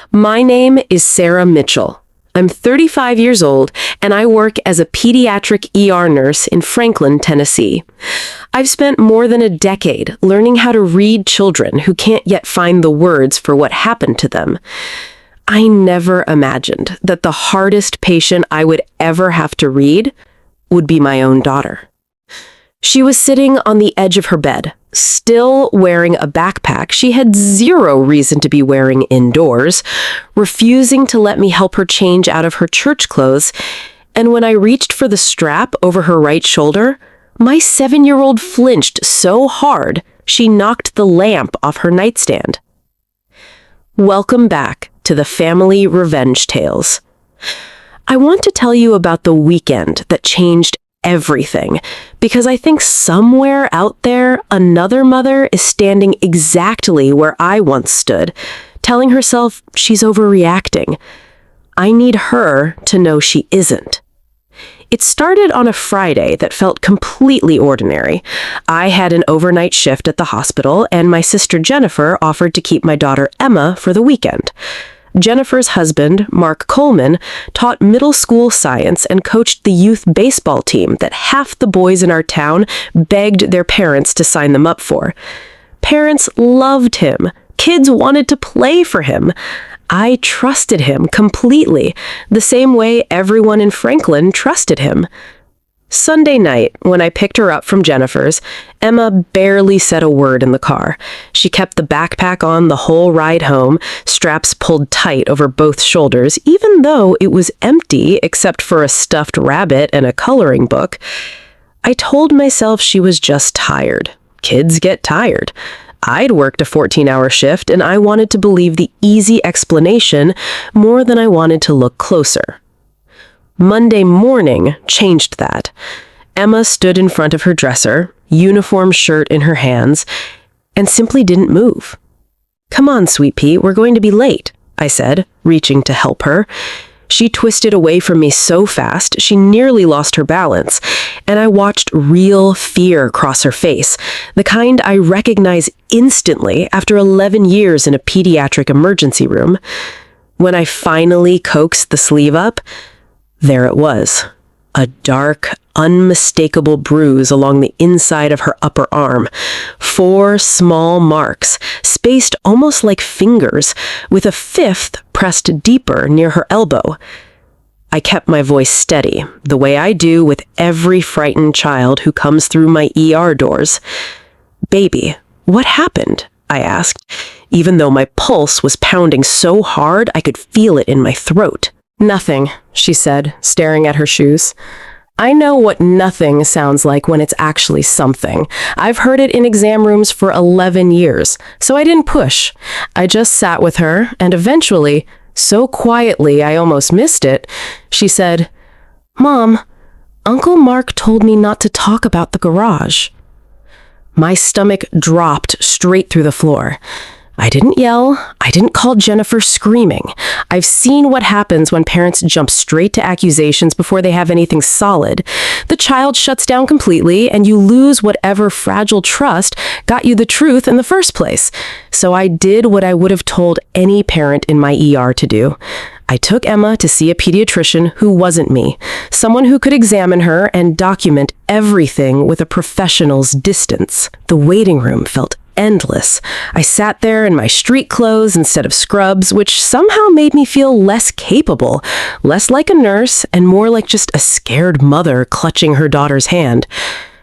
My name is Sarah Mitchell. I'm 35 years old, and I work as a pediatric ER nurse in Franklin, Tennessee. I've spent more than a decade learning how to read children who can't yet find the words for what happened to them. I never imagined that the hardest patient I would ever have to read would be my own daughter. She was sitting on the edge of her bed, still wearing a backpack she had zero reason to be wearing indoors, refusing to let me help her change out of her church clothes, and when I reached for the strap over her right shoulder, my 7-year-old flinched so hard she knocked the lamp off her nightstand. Welcome back to the Family Revenge Tales. I want to tell you about the weekend that changed everything, because I think somewhere out there, another mother is standing exactly where I once stood, telling herself she's overreacting. I need her to know she isn't. It started on a Friday that felt completely ordinary. I had an overnight shift at the hospital, and my sister Jennifer offered to keep my daughter Emma for the weekend. Jennifer's husband, Mark Coleman, taught middle school science and coached the youth baseball team that half the boys in our town begged their parents to sign them up for. Parents loved him. Kids wanted to play for him. I trusted him completely, the same way everyone in Franklin trusted him. Sunday night, when I picked her up from Jennifer's, Emma barely said a word in the car. She kept the backpack on the whole ride home, straps pulled tight over both shoulders, even though it was empty except for a stuffed rabbit and a coloring book. I told myself she was just tired. Kids get tired. I'd worked a 14-hour shift, and I wanted to believe the easy explanation more than I wanted to look closer. Monday morning changed that. Emma stood in front of her dresser, uniform shirt in her hands, and simply didn't move. "Come on, Sweet Pea, we're going to be late," I said, reaching to help her. She twisted away from me so fast she nearly lost her balance, and I watched real fear cross her face, the kind I recognize instantly after 11 years in a pediatric emergency room. When I finally coaxed the sleeve up, there it was, a dark, unmistakable bruise along the inside of her upper arm. 4 small marks, spaced almost like fingers, with a 5th pressed deeper near her elbow. I kept my voice steady, the way I do with every frightened child who comes through my ER doors. "Baby, what happened?" I asked, even though my pulse was pounding so hard I could feel it in my throat. "Nothing," she said, staring at her shoes. I know what nothing sounds like when it's actually something. I've heard it in exam rooms for 11 years, so I didn't push. I just sat with her, and eventually, so quietly I almost missed it, she said, "Mom, Uncle Mark told me not to talk about the garage." My stomach dropped straight through the floor. I didn't yell. I didn't call Jennifer screaming. I've seen what happens when parents jump straight to accusations before they have anything solid. The child shuts down completely, and you lose whatever fragile trust got you the truth in the first place. So I did what I would have told any parent in my ER to do. I took Emma to see a pediatrician who wasn't me, someone who could examine her and document everything with a professional's distance. The waiting room felt endless. I sat there in my street clothes instead of scrubs, which somehow made me feel less capable, less like a nurse, and more like just a scared mother clutching her daughter's hand.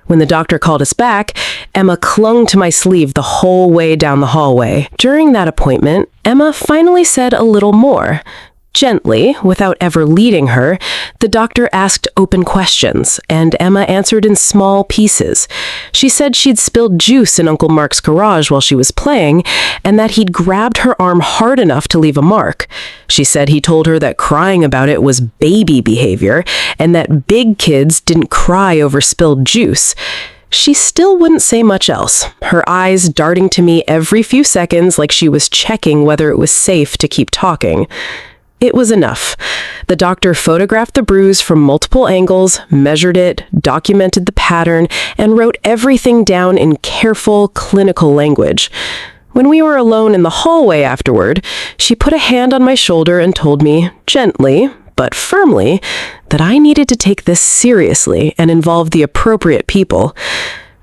When the doctor called us back, Emma clung to my sleeve the whole way down the hallway. During that appointment, Emma finally said a little more. Gently, without ever leading her, the doctor asked open questions, and Emma answered in small pieces. She said she'd spilled juice in Uncle Mark's garage while she was playing, and that he'd grabbed her arm hard enough to leave a mark. She said he told her that crying about it was baby behavior, and that big kids didn't cry over spilled juice. She still wouldn't say much else, her eyes darting to me every few seconds like she was checking whether it was safe to keep talking. It was enough. The doctor photographed the bruise from multiple angles, measured it, documented the pattern, and wrote everything down in careful, clinical language. When we were alone in the hallway afterward, she put a hand on my shoulder and told me, gently, but firmly, that I needed to take this seriously and involve the appropriate people.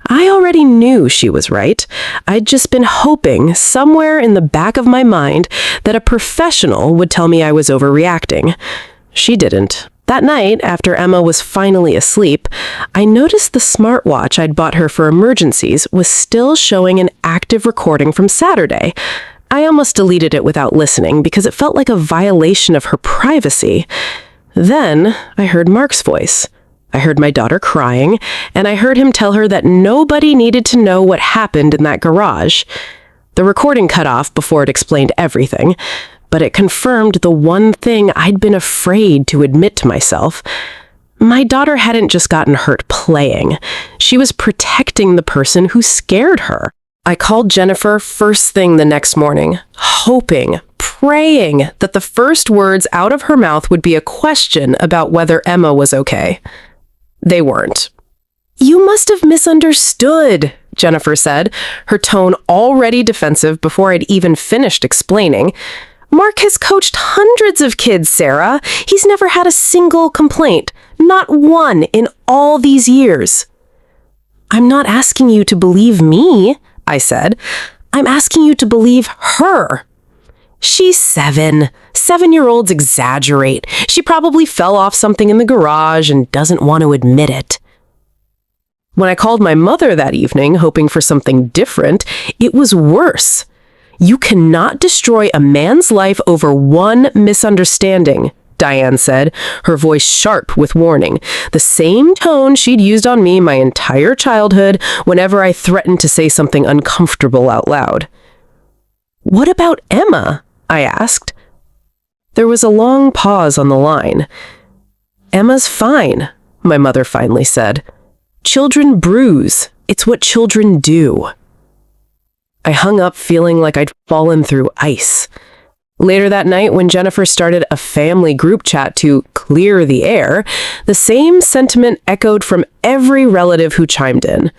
I already knew she was right. I'd just been hoping, somewhere in the back of my mind, that a professional would tell me I was overreacting. She didn't. That night, after Emma was finally asleep, I noticed the smartwatch I'd bought her for emergencies was still showing an active recording from Saturday. I almost deleted it without listening because it felt like a violation of her privacy. Then I heard Mark's voice. I heard my daughter crying, and I heard him tell her that nobody needed to know what happened in that garage. The recording cut off before it explained everything, but it confirmed the one thing I'd been afraid to admit to myself. My daughter hadn't just gotten hurt playing. She was protecting the person who scared her. I called Jennifer first thing the next morning, hoping, praying that the first words out of her mouth would be a question about whether Emma was okay. They weren't. "You must have misunderstood," Jennifer said, her tone already defensive before I'd even finished explaining. "Mark has coached hundreds of kids, Sarah. He's never had a single complaint. Not one in all these years." "I'm not asking you to believe me," I said. "I'm asking you to believe her." "She's 7. 7-year-olds exaggerate. She probably fell off something in the garage and doesn't want to admit it." When I called my mother that evening, hoping for something different, it was worse. "You cannot destroy a man's life over one misunderstanding," Diane said, her voice sharp with warning, the same tone she'd used on me my entire childhood whenever I threatened to say something uncomfortable out loud. "What about Emma?" I asked. There was a long pause on the line. "Emma's fine," my mother finally said. "Children bruise. It's what children do." I hung up feeling like I'd fallen through ice. Later that night, when Jennifer started a family group chat to clear the air, the same sentiment echoed from every relative who chimed in.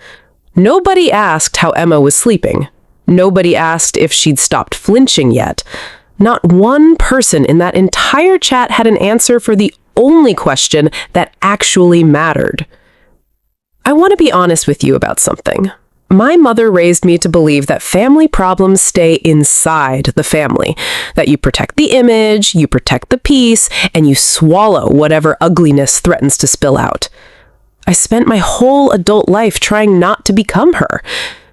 Nobody asked how Emma was sleeping. Nobody asked if she'd stopped flinching yet. Not one person in that entire chat had an answer for the only question that actually mattered. I want to be honest with you about something. My mother raised me to believe that family problems stay inside the family, that you protect the image, you protect the peace, and you swallow whatever ugliness threatens to spill out. I spent my whole adult life trying not to become her.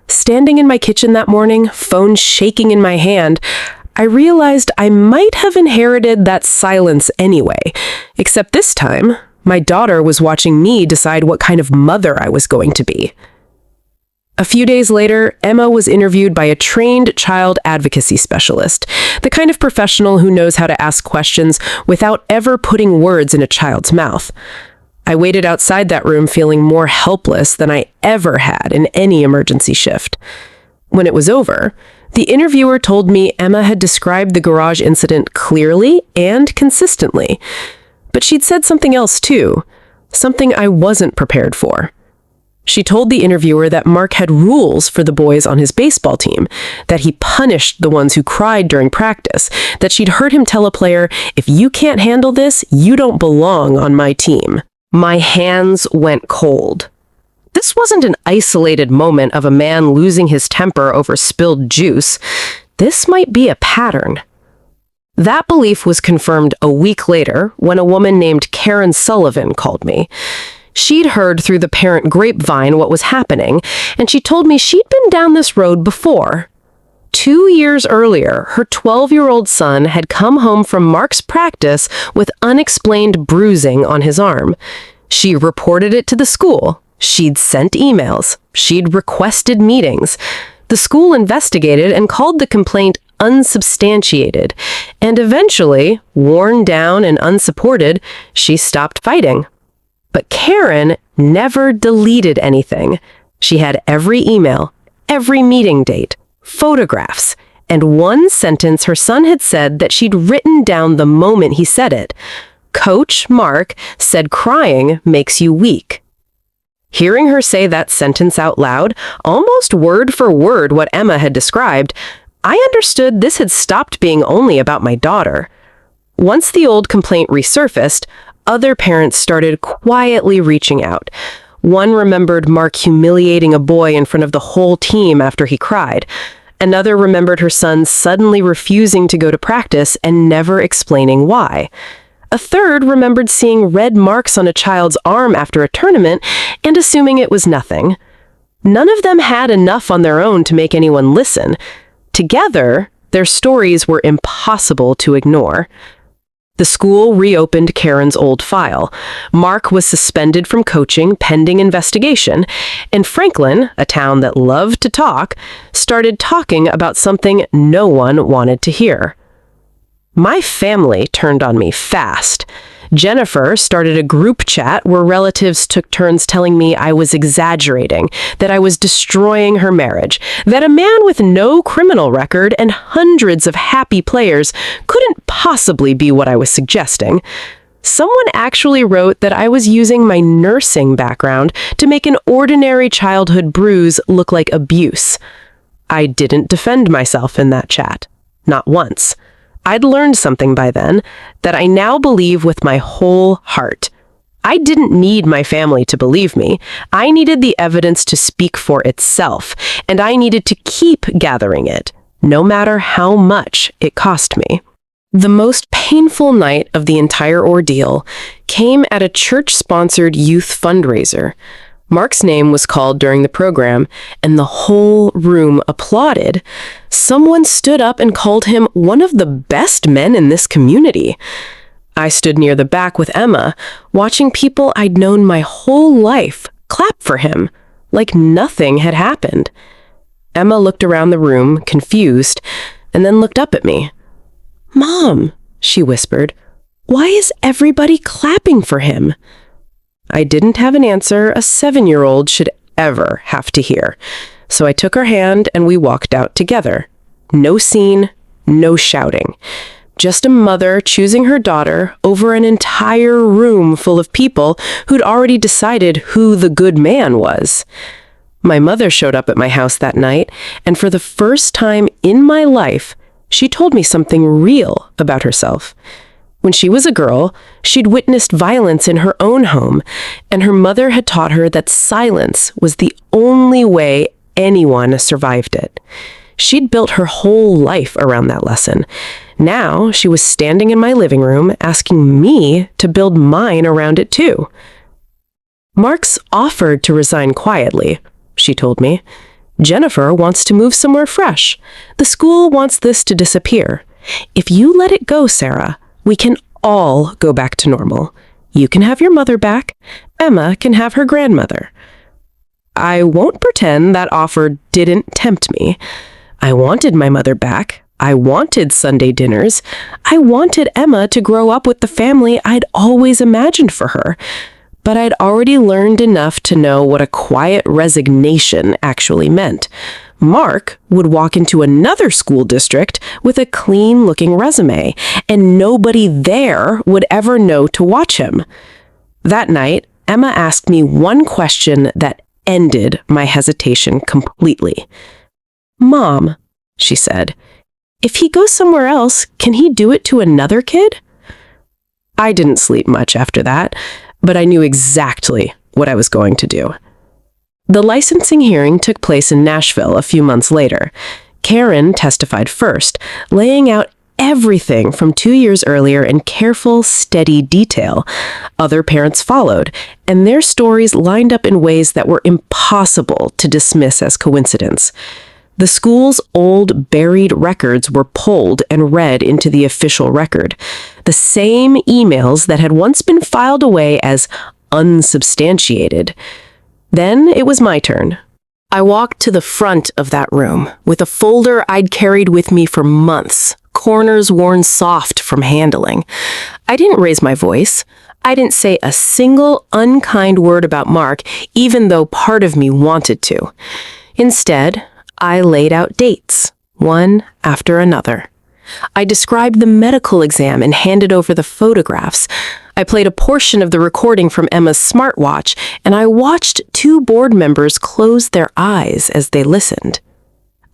Standing in my kitchen that morning, phone shaking in my hand, I realized I might have inherited that silence anyway, except this time, my daughter was watching me decide what kind of mother I was going to be. A few days later, Emma was interviewed by a trained child advocacy specialist, the kind of professional who knows how to ask questions without ever putting words in a child's mouth. I waited outside that room feeling more helpless than I ever had in any emergency shift. When it was over, the interviewer told me Emma had described the garage incident clearly and consistently. But she'd said something else too, something I wasn't prepared for. She told the interviewer that Mark had rules for the boys on his baseball team, that he punished the ones who cried during practice, that she'd heard him tell a player, "If you can't handle this, you don't belong on my team." My hands went cold. This wasn't an isolated moment of a man losing his temper over spilled juice. This might be a pattern. That belief was confirmed a week later when a woman named Karen Sullivan called me. She'd heard through the parent grapevine what was happening, and she told me she'd been down this road before. 2 years earlier, her 12-year-old son had come home from Mark's practice with unexplained bruising on his arm. She reported it to the school. She'd sent emails. She'd requested meetings. The school investigated and called the complaint unsubstantiated, and eventually, worn down and unsupported, she stopped fighting. But Karen never deleted anything. She had every email, every meeting date, photographs, and one sentence her son had said that she'd written down the moment he said it. "Coach Mark said crying makes you weak." Hearing her say that sentence out loud, almost word for word what Emma had described, I understood this had stopped being only about my daughter. Once the old complaint resurfaced, other parents started quietly reaching out. One remembered Mark humiliating a boy in front of the whole team after he cried. Another remembered her son suddenly refusing to go to practice and never explaining why. A third remembered seeing red marks on a child's arm after a tournament and assuming it was nothing. None of them had enough on their own to make anyone listen. Together, their stories were impossible to ignore. The school reopened Karen's old file. Mark was suspended from coaching pending investigation, and Franklin, a town that loved to talk, started talking about something no one wanted to hear. My family turned on me fast. Jennifer started a group chat where relatives took turns telling me I was exaggerating, that I was destroying her marriage, that a man with no criminal record and hundreds of happy players couldn't possibly be what I was suggesting. Someone actually wrote that I was using my nursing background to make an ordinary childhood bruise look like abuse. I didn't defend myself in that chat. Not once. I'd learned something by then that I now believe with my whole heart. I didn't need my family to believe me. I needed the evidence to speak for itself, and I needed to keep gathering it, no matter how much it cost me. The most painful night of the entire ordeal came at a church-sponsored youth fundraiser. Mark's name was called during the program, and the whole room applauded. Someone stood up and called him one of the best men in this community. I stood near the back with Emma, watching people I'd known my whole life clap for him, like nothing had happened. Emma looked around the room, confused, and then looked up at me. "Mom," she whispered, "why is everybody clapping for him?" I didn't have an answer a 7-year-old should ever have to hear, so I took her hand and we walked out together. No scene, no shouting. Just a mother choosing her daughter over an entire room full of people who'd already decided who the good man was. My mother showed up at my house that night, and for the first time in my life, she told me something real about herself. When she was a girl, she'd witnessed violence in her own home, and her mother had taught her that silence was the only way anyone survived it. She'd built her whole life around that lesson. Now she was standing in my living room asking me to build mine around it too. "Mark's offered to resign quietly," she told me. "Jennifer wants to move somewhere fresh. The school wants this to disappear. If you let it go, Sarah, we can all go back to normal. You can have your mother back. Emma can have her grandmother." I won't pretend that offer didn't tempt me. I wanted my mother back. I wanted Sunday dinners. I wanted Emma to grow up with the family I'd always imagined for her. But I'd already learned enough to know what a quiet resignation actually meant. Mark would walk into another school district with a clean-looking resume, and nobody there would ever know to watch him. That night, Emma asked me one question that ended my hesitation completely. "Mom," she said, "if he goes somewhere else, can he do it to another kid?" I didn't sleep much after that, but I knew exactly what I was going to do. The licensing hearing took place in Nashville a few months later. Karen testified first, laying out everything from 2 years earlier in careful, steady detail. Other parents followed, and their stories lined up in ways that were impossible to dismiss as coincidence. The school's old, buried records were pulled and read into the official record. The same emails that had once been filed away as unsubstantiated. Then it was my turn. I walked to the front of that room with a folder I'd carried with me for months, corners worn soft from handling. I didn't raise my voice. I didn't say a single unkind word about Mark, even though part of me wanted to. Instead, I laid out dates, one after another. I described the medical exam and handed over the photographs. I played a portion of the recording from Emma's smartwatch, and I watched 2 board members close their eyes as they listened.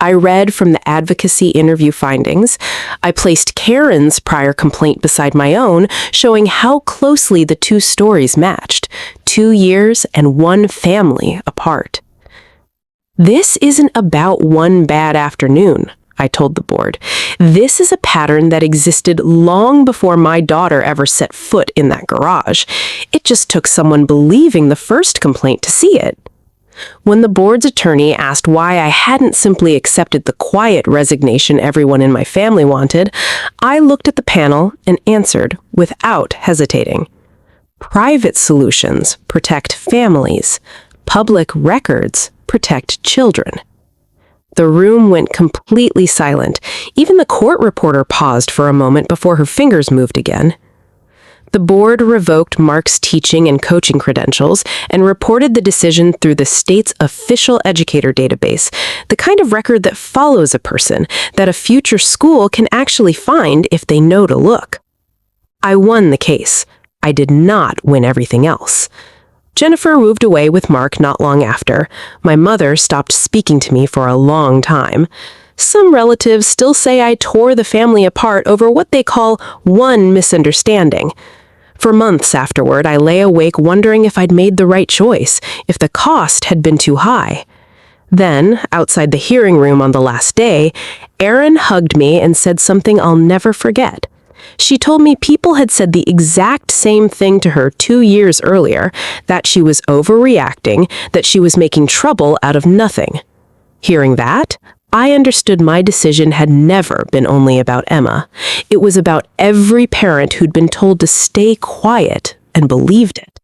I read from the advocacy interview findings. I placed Karen's prior complaint beside my own, showing how closely the two stories matched, 2 years and one family apart. This isn't about one bad afternoon, I told the board. This is a pattern that existed long before my daughter ever set foot in that garage. It just took someone believing the first complaint to see it. When the board's attorney asked why I hadn't simply accepted the quiet resignation everyone in my family wanted, I looked at the panel and answered without hesitating. Private solutions protect families. Public records protect children. The room went completely silent. Even the court reporter paused for a moment before her fingers moved again. The board revoked Mark's teaching and coaching credentials and reported the decision through the state's official educator database, the kind of record that follows a person that a future school can actually find if they know to look. I won the case. I did not win everything else. Jennifer moved away with Mark not long after. My mother stopped speaking to me for a long time. Some relatives still say I tore the family apart over what they call one misunderstanding. For months afterward, I lay awake wondering if I'd made the right choice, if the cost had been too high. Then, outside the hearing room on the last day, Erin hugged me and said something I'll never forget. She told me people had said the exact same thing to her 2 years earlier, that she was overreacting, that she was making trouble out of nothing. Hearing that, I understood my decision had never been only about Emma. It was about every parent who'd been told to stay quiet and believed it.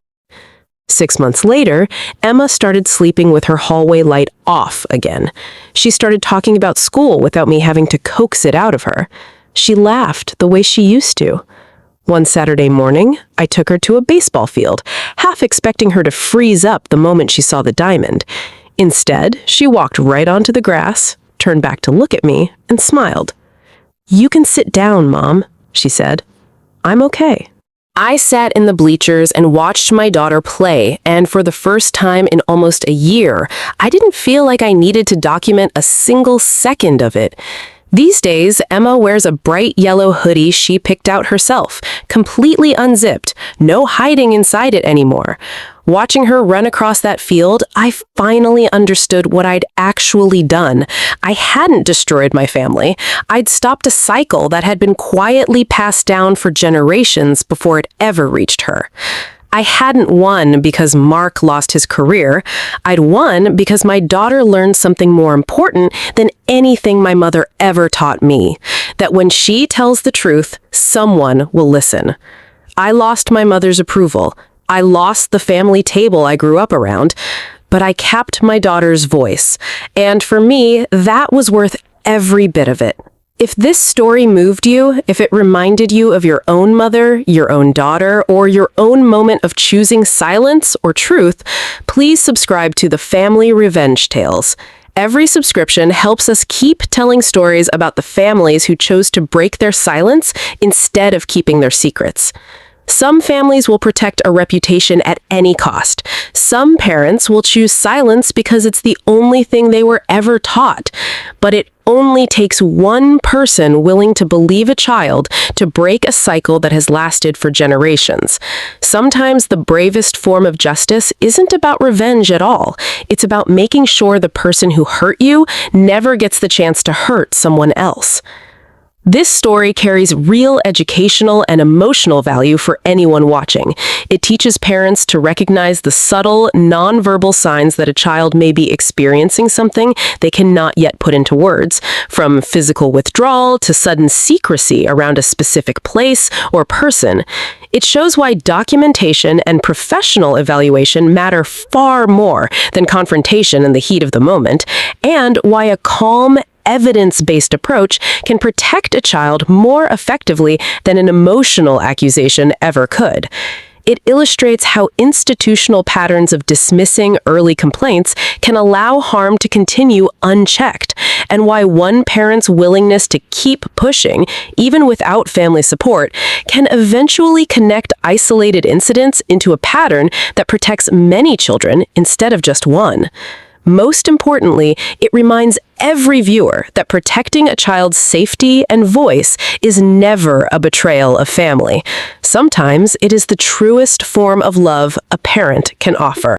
6 months later, Emma started sleeping with her hallway light off again. She started talking about school without me having to coax it out of her. She laughed the way she used to. One Saturday morning, I took her to a baseball field, half expecting her to freeze up the moment she saw the diamond. Instead, she walked right onto the grass, turned back to look at me, and smiled. "You can sit down, Mom," she said. "I'm okay." I sat in the bleachers and watched my daughter play, and for the first time in almost a year, I didn't feel like I needed to document a single second of it. These days, Emma wears a bright yellow hoodie she picked out herself, completely unzipped, no hiding inside it anymore. Watching her run across that field, I finally understood what I'd actually done. I hadn't destroyed my family. I'd stopped a cycle that had been quietly passed down for generations before it ever reached her. I hadn't won because Mark lost his career. I'd won because my daughter learned something more important than anything my mother ever taught me, that when she tells the truth, someone will listen. I lost my mother's approval. I lost the family table I grew up around, but I kept my daughter's voice. And for me, that was worth every bit of it. If this story moved you, if it reminded you of your own mother, your own daughter, or your own moment of choosing silence or truth, please subscribe to the Family Revenge Tales. Every subscription helps us keep telling stories about the families who chose to break their silence instead of keeping their secrets. Some families will protect a reputation at any cost. Some parents will choose silence because it's the only thing they were ever taught. But it only takes one person willing to believe a child to break a cycle that has lasted for generations. Sometimes the bravest form of justice isn't about revenge at all. It's about making sure the person who hurt you never gets the chance to hurt someone else. This story carries real educational and emotional value for anyone watching. It teaches parents to recognize the subtle, nonverbal signs that a child may be experiencing something they cannot yet put into words, from physical withdrawal to sudden secrecy around a specific place or person. It shows why documentation and professional evaluation matter far more than confrontation in the heat of the moment, and why a calm, evidence-based approach can protect a child more effectively than an emotional accusation ever could. It illustrates how institutional patterns of dismissing early complaints can allow harm to continue unchecked, and why one parent's willingness to keep pushing, even without family support, can eventually connect isolated incidents into a pattern that protects many children instead of just one. Most importantly, it reminds every viewer that protecting a child's safety and voice is never a betrayal of family. Sometimes it is the truest form of love a parent can offer.